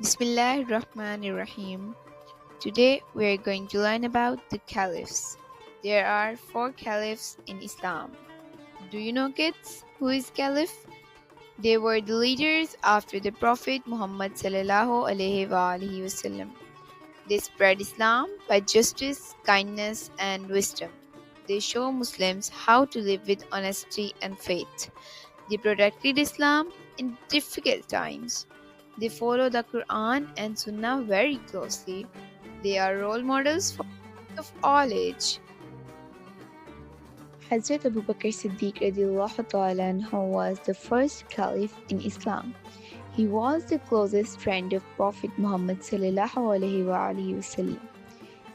Bismillahir Rahmanir Rahim. Today we are going to learn about the Caliphs. There are four Caliphs in Islam. Do you know, kids, who is Caliph? They were the leaders after the Prophet Muhammad sallallahu alaihi wasallam. They spread Islam by justice, kindness, and wisdom. They show Muslims how to live with honesty and faith. They protected Islam in difficult times. They follow the Qur'an and Sunnah very closely. They are role models for of all age. Hazrat Abu Bakr Siddiq radiallahu ta'ala anhu was the first Caliph in Islam. He was the closest friend of Prophet Muhammad sallallahu alaihi wasallam.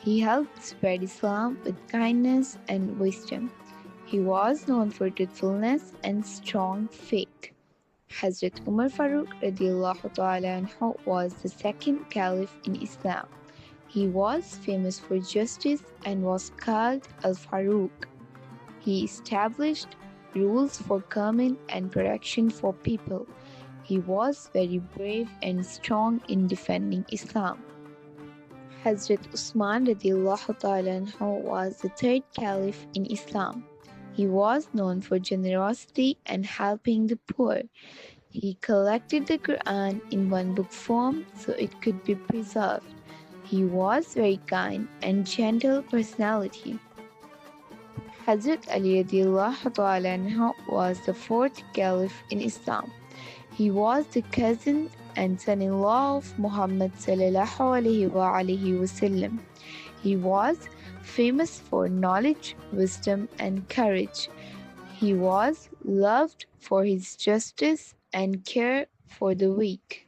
He helped spread Islam with kindness and wisdom. He was known for truthfulness and strong faith. Hazrat Umar Farooq radiallahu ta'ala anhu was the second Caliph in Islam. He was famous for justice and was called Al-Farooq. He established rules for government and protection for people. He was very brave and strong in defending Islam. Hazrat Uthman radiallahu ta'ala anhu was the third Caliph in Islam. He was known for generosity and helping the poor. He collected the Qur'an in one book form so it could be preserved. He was very kind and gentle personality. Hazrat Ali radiallahu ta'ala anhu was the fourth Caliph in Islam. He was the cousin and son-in-law of Muhammad sallallahu alaihi wasallam. He was famous for knowledge, wisdom, and courage. He was loved for his justice and care for the weak.